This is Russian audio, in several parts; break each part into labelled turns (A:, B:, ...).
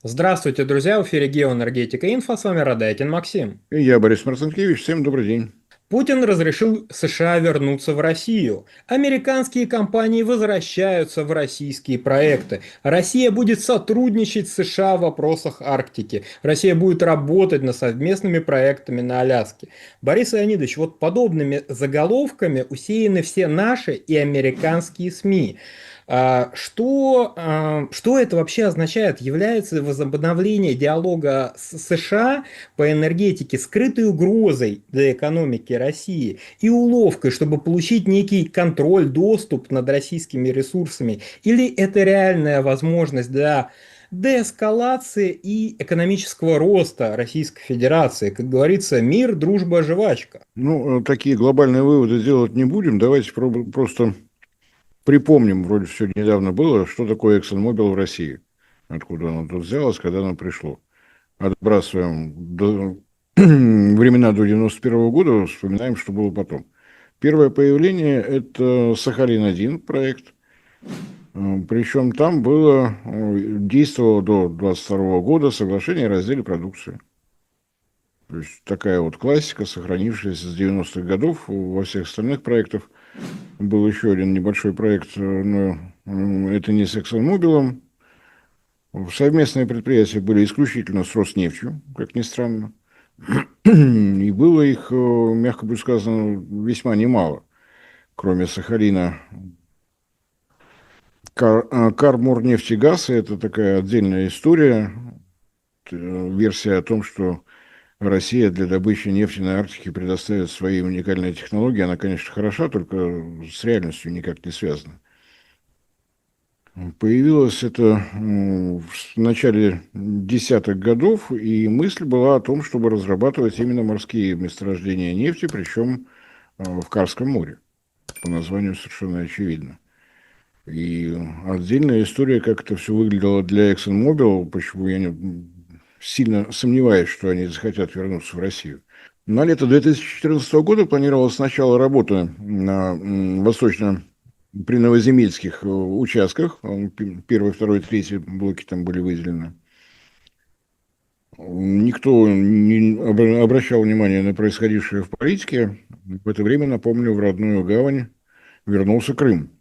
A: Здравствуйте, друзья! В эфире Геоэнергетика Инфо. С вами Радекин Максим.
B: И я, Борис Марцинкевич, всем добрый день.
A: Путин разрешил США вернуться в Россию. Американские компании возвращаются в российские проекты. Россия будет сотрудничать с США в вопросах Арктики. Россия будет работать над совместными проектами на Аляске. Борис Леонидович, вот подобными заголовками усеяны все наши и американские СМИ. Что это вообще означает? Является возобновление диалога с США по энергетике скрытой угрозой для экономики России и уловкой, чтобы получить некий контроль, доступ над российскими ресурсами? Или это реальная возможность для деэскалации и экономического роста Российской Федерации? Как говорится, мир, дружба, жвачка.
B: Такие глобальные выводы делать не будем. Давайте просто припомним, вроде все недавно было, что такое ExxonMobil в России. Откуда оно тут взялось, когда оно пришло. Отбрасываем времена до 91 года, вспоминаем, что было потом. Первое появление – это Сахалин-1 проект. Причем там действовало до 22 года соглашение о разделе продукции. То есть такая вот классика, сохранившаяся с 90-х годов. Во всех остальных проектах был еще один небольшой проект, но это не с ExxonMobil. Совместные предприятия были исключительно с Роснефтью, как ни странно. И было их, мягко бы сказано, весьма немало. Кроме Сахалина, Карморнефтегаз – это такая отдельная история. Версия о том, что Россия для добычи нефти на Арктике предоставит свои уникальные технологии. Она, конечно, хороша, только с реальностью никак не связана. Появилось это в начале десятых годов, и мысль была о том, чтобы разрабатывать именно морские месторождения нефти, причем в Карском море. По названию совершенно очевидно. И отдельная история, как это все выглядело для ExxonMobil, почему сильно сомневаюсь, что они захотят вернуться в Россию. На лето 2014 года планировалось начало работы на восточно-приновоземельских участках. Первый, второй, третий блоки там были выделены. Никто не обращал внимания на происходившее в политике. В это время, напомню, в родную гавань вернулся Крым.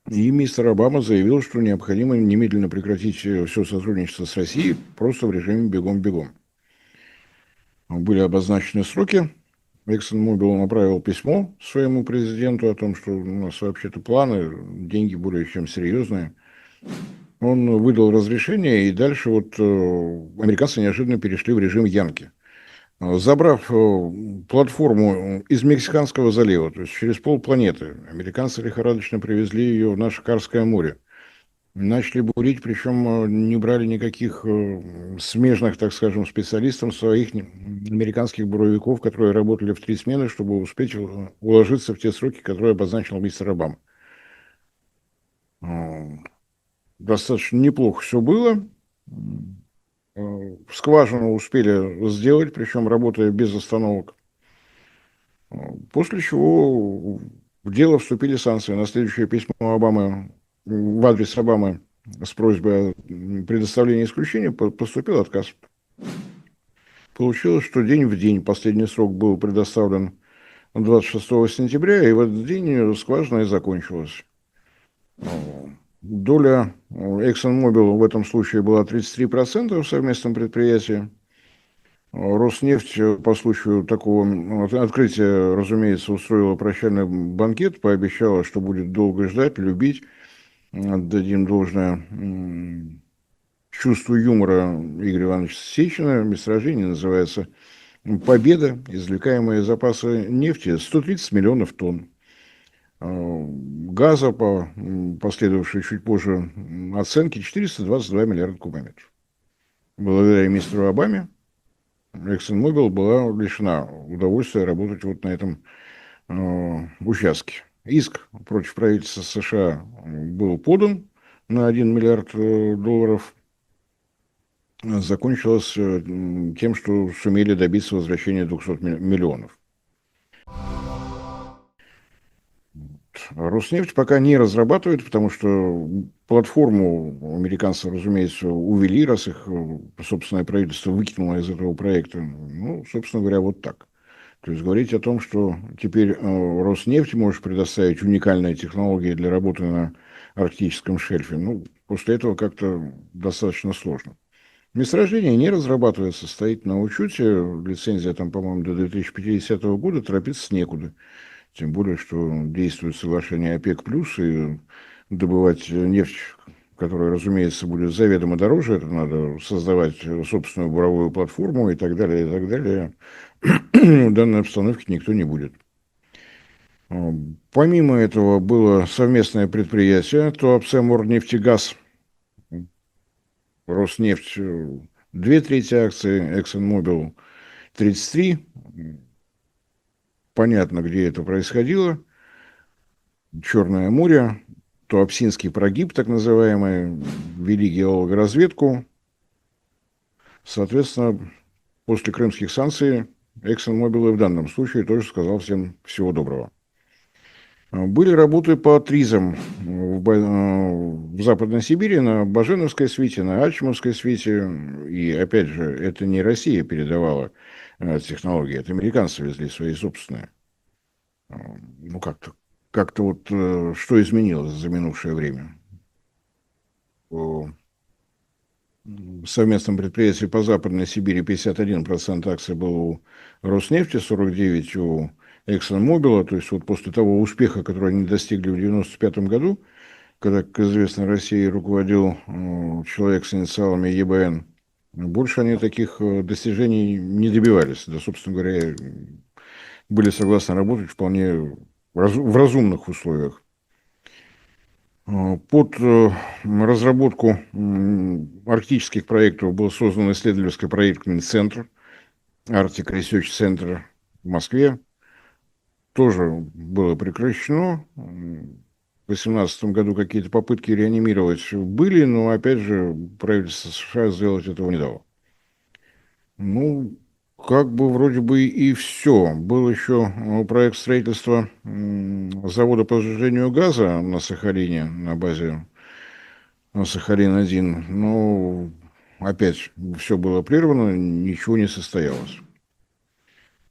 B: И мистер Обама заявил, что необходимо немедленно прекратить все сотрудничество с Россией просто в режиме бегом-бегом. Были обозначены сроки. ExxonMobil направил письмо своему президенту о том, что у нас вообще-то планы, деньги более чем серьезные. Он выдал разрешение, и дальше американцы неожиданно перешли в режим Янки. Забрав платформу из Мексиканского залива, то есть через полпланеты, американцы лихорадочно привезли ее в наше Карское море. Начали бурить, причем не брали никаких смежных, так скажем, специалистов, своих американских буровиков, которые работали в 3 смены, чтобы успеть уложиться в те сроки, которые обозначил мистер Обама. Достаточно неплохо все было. Скважину успели сделать, причем работая без остановок. После чего в дело вступили санкции. На следующее письмо Обамы, в адрес Обамы с просьбой о предоставлении исключения поступил отказ. Получилось, что день в день последний срок был предоставлен 26 сентября, и в этот день скважина и закончилась. Доля ExxonMobil в этом случае была 33% в совместном предприятии. Роснефть по случаю такого открытия, разумеется, устроила прощальный банкет, пообещала, что будет долго ждать, любить. Отдадим должное чувству юмора Игоря Ивановича Сечина. Месторождение называется «Победа». Извлекаемые запасы нефти 130 миллионов тонн. Газа, по последовавшей чуть позже оценке, 422 миллиарда кубометров. Благодаря мистеру Обаме ExxonMobil была лишена удовольствия работать вот на этом участке. Иск против правительства США был подан на 1 миллиард долларов. Закончилось тем, что сумели добиться возвращения 200 миллионов. Роснефть пока не разрабатывает, потому что платформу американцы, разумеется, увели, раз их собственное правительство выкинуло из этого проекта. Ну, собственно говоря, вот так. То есть говорить о том, что теперь Роснефть может предоставить уникальные технологии для работы на арктическом шельфе, ну, после этого как-то достаточно сложно. Месторождение не разрабатывается, стоит на учете. Лицензия там, по-моему, до 2050 года, торопиться некуда. Тем более, что действует соглашение ОПЕК+, и добывать нефть, которая, разумеется, будет заведомо дороже, это надо создавать собственную буровую платформу и так далее, и так далее. В данной обстановке никто не будет. Помимо этого было совместное предприятие Туапсе-Морнефтегаз, Роснефть 2/3 акций, ExxonMobil 33%. Понятно, где это происходило. Черное море, Туапсинский прогиб, так называемый, вели геологоразведку. Соответственно, после крымских санкций ExxonMobil и в данном случае тоже сказал всем всего доброго. Были работы по тризам в Западной Сибири, на Баженовской свите, на Альчимовской свите. И, опять же, это не Россия передавала технологии, это американцы везли свои собственные. Ну, как-то вот что изменилось за минувшее время? В совместном предприятии по Западной Сибири 51% акций было у Роснефти, 49% у ExxonMobil. То есть вот после того успеха, который они достигли в 1995 году, когда, как известно, Россией руководил человек с инициалами ЕБН, больше они таких достижений не добивались. Да, собственно говоря, были согласны работать вполне в разумных условиях. Под разработку арктических проектов был создан исследовательско-проектный центр, Arctic Research Center в Москве. Тоже было прекращено. В 2018 году какие-то попытки реанимировать были, но, опять же, правительство США сделать этого не дало. Ну, как бы вроде бы и все. Был еще проект строительства завода по сжижению газа на Сахалине, на базе Сахалин-1. Но опять все было прервано, ничего не состоялось.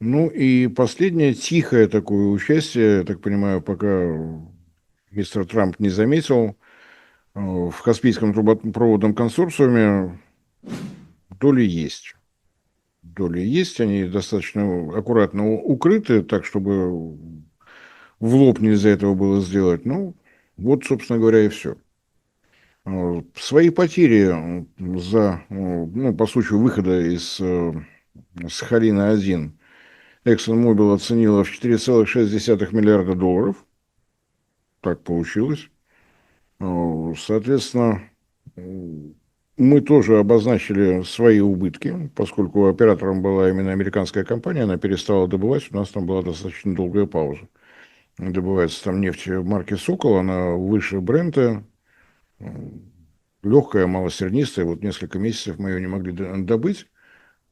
B: Ну и последнее тихое такое участие, я так понимаю, пока мистер Трамп не заметил, в Каспийском трубопроводном консорциуме доли есть. Доли есть, они достаточно аккуратно укрыты, так, чтобы в лоб нельзя этого было сделать. Ну, вот, собственно говоря, и все. Свои потери за, ну, по случаю выхода из Сахалина-1 ExxonMobil оценила в 4,6 миллиарда долларов. Так получилось. Соответственно, мы тоже обозначили свои убытки, поскольку оператором была именно американская компания, она перестала добывать, у нас там была достаточно долгая пауза. Добывается там нефть марки «Сокол», она выше брента, легкая, малосернистая, вот несколько месяцев мы ее не могли добыть.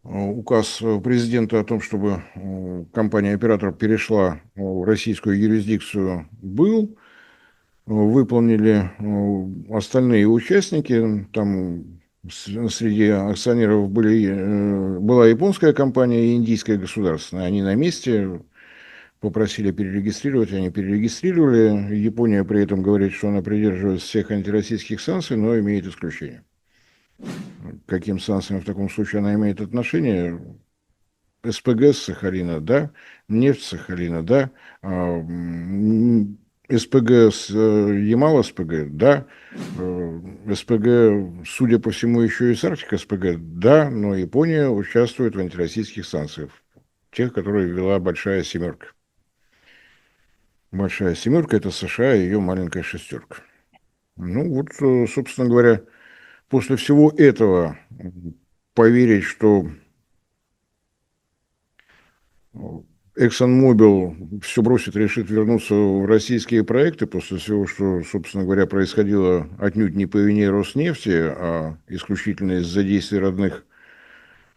B: Указ президента о том, чтобы компания-оператор перешла в российскую юрисдикцию, был. Выполнили остальные участники. Там среди акционеров была японская компания и индийская государственная. Они на месте попросили перерегистрировать, они перерегистрировали. Япония при этом говорит, что она придерживается всех антироссийских санкций, но имеет исключение. К каким санкциям в таком случае она имеет отношение? СПГ с Сахалина, да, нефть с Сахалина, да, СПГ с Ямал-СПГ, да, СПГ, судя по всему, еще и с Арктик-СПГ, да, но Япония участвует в антироссийских санкциях, тех, которые ввела Большая Семерка. Большая Семерка – это США и ее маленькая шестерка. Ну вот, собственно говоря, после всего этого поверить, что ExxonMobil все бросит, решит вернуться в российские проекты после всего, что, собственно говоря, происходило отнюдь не по вине Роснефти, а исключительно из-за действий родных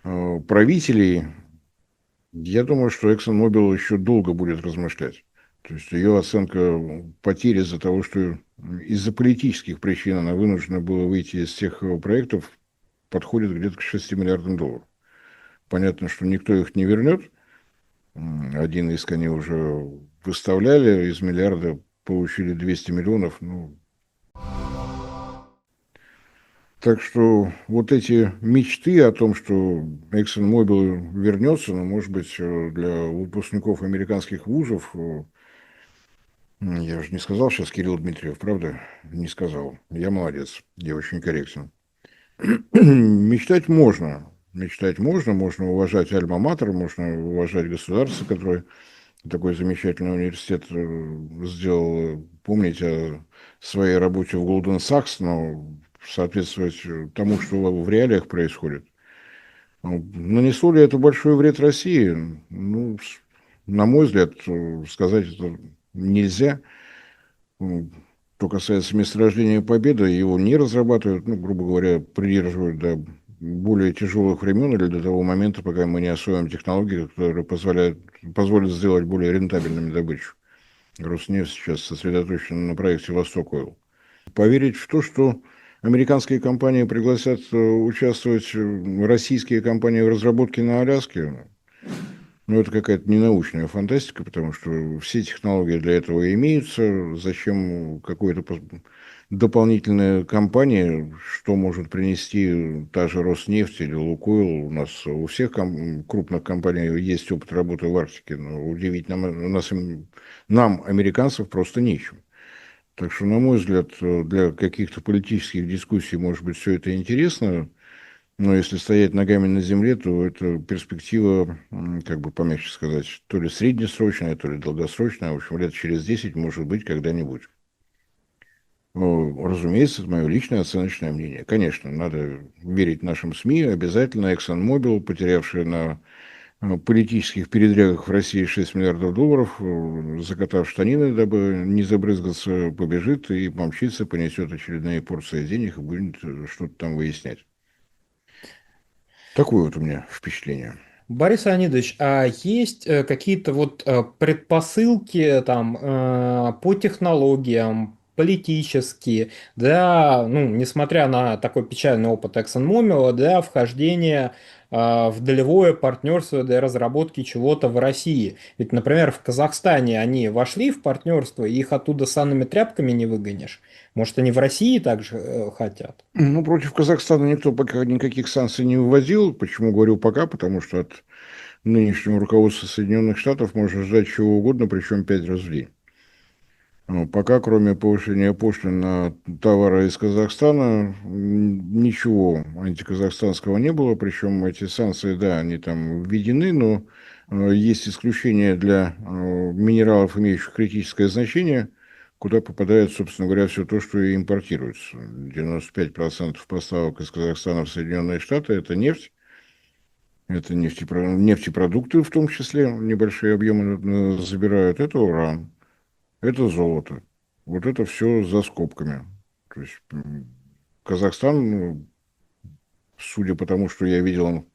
B: правителей, я думаю, что ExxonMobil еще долго будет размышлять. То есть ее оценка потери из-за того, что из-за политических причин она вынуждена была выйти из тех проектов, подходит где-то к 6 миллиардам долларов. Понятно, что никто их не вернет. Один иск они уже выставляли, из миллиарда получили 200 миллионов. Ну, так что вот эти мечты о том, что ExxonMobil вернется, ну, может быть, для выпускников американских вузов, я же не сказал сейчас Кирилл Дмитриев, правда? Не сказал. Я молодец, я очень корректен. Мечтать можно, можно уважать Альма-Матер, можно уважать государство, которое такой замечательный университет сделал, помнить о своей работе в Goldman Sachs, но соответствовать тому, что в реалиях происходит. Ну, нанесло ли это большой вред России? Ну, на мой взгляд, сказать это нельзя. Что касается месторождения Победы, его не разрабатывают, ну, грубо говоря, придерживают до более тяжелых времен или до того момента, пока мы не освоим технологии, которые позволят сделать более рентабельными добычу. Роснефть сейчас сосредоточена на проекте «Восток-Ойл». Поверить в то, что американские компании пригласят участвовать российские компании в разработке на Аляске, ну, это какая-то ненаучная фантастика, потому что все технологии для этого имеются. Зачем какой-то дополнительная компания, что может принести та же Роснефть или Лукойл? У нас у всех крупных компаний есть опыт работы в Арктике, но удивить нам, американцев, просто нечем. Так что, на мой взгляд, для каких-то политических дискуссий, может быть, все это интересно, но если стоять ногами на земле, то это перспектива, как бы помягче сказать, то ли среднесрочная, то ли долгосрочная. В общем, лет через 10 может быть когда-нибудь. Ну, разумеется, это мое личное оценочное мнение. Конечно, надо верить нашим СМИ. Обязательно ExxonMobil, потерявшая на политических передрягах в России 6 миллиардов долларов, закатав штанины, дабы не забрызгаться, побежит и помчится, понесет очередные порции денег и будет что-то там выяснять. Такое вот у меня впечатление.
A: Борис Леонидович, а есть какие-то вот предпосылки там по технологиям, политические, да, ну, несмотря на такой печальный опыт ExxonMobil, да, вхождение в долевое партнерство для разработки чего-то в России. Ведь, например, в Казахстане они вошли в партнерство, и их оттуда санными тряпками не выгонишь. Может, они в России также хотят?
B: Ну, против Казахстана никто пока никаких санкций не вводил. Почему говорю пока? Потому что от нынешнего руководства Соединенных Штатов можно ждать чего угодно, причем 5 раз в день. Ну, пока, кроме повышения пошлин на товары из Казахстана, ничего антиказахстанского не было. Причем эти санкции, да, они там введены, но есть исключения для минералов, имеющих критическое значение, куда попадает, собственно говоря, все то, что и импортируется. 95% поставок из Казахстана в Соединенные Штаты – это нефть. Это нефтепродукты, в том числе, небольшие объемы забирают. Это уран. Это золото. Вот это все за скобками. То есть Казахстан, ну, судя по тому, что я видел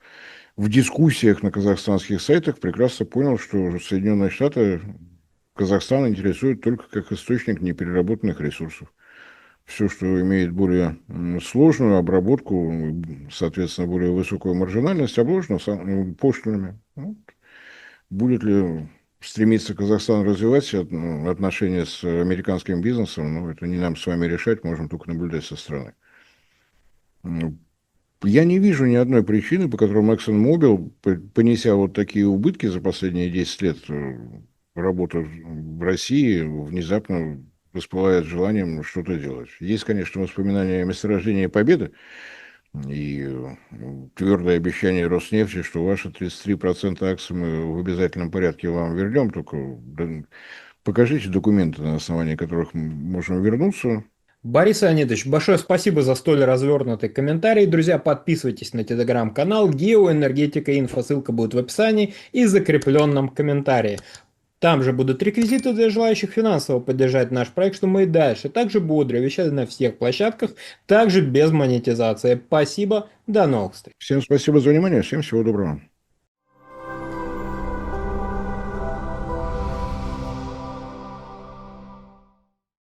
B: в дискуссиях на казахстанских сайтах, прекрасно понял, что Соединенные Штаты Казахстан интересует только как источник непереработанных ресурсов. Все, что имеет более сложную обработку, соответственно, более высокую маржинальность, обложено пошлинами. Вот. Будет ли стремиться Казахстан развивать отношения с американским бизнесом, ну, это не нам с вами решать, можем только наблюдать со стороны. Я не вижу ни одной причины, по которой ExxonMobil, понеся вот такие убытки за последние 10 лет работы в России, внезапно воспылает желанием что-то делать. Есть, конечно, воспоминания о месторождении Победы и твердое обещание Роснефти, что ваши 33% акций мы в обязательном порядке вам вернем, только покажите документы, на основании которых мы можем вернуться.
A: Борис Леонидович, большое спасибо за столь развернутый комментарий. Друзья, подписывайтесь на телеграм-канал Геоэнергетика Инфо, ссылка будет в описании и закрепленном комментарии. Там же будут реквизиты для желающих финансово поддержать наш проект, что мы и дальше также бодро вещали на всех площадках, также без монетизации. Спасибо, до новых встреч.
B: Всем спасибо за внимание, всем всего доброго.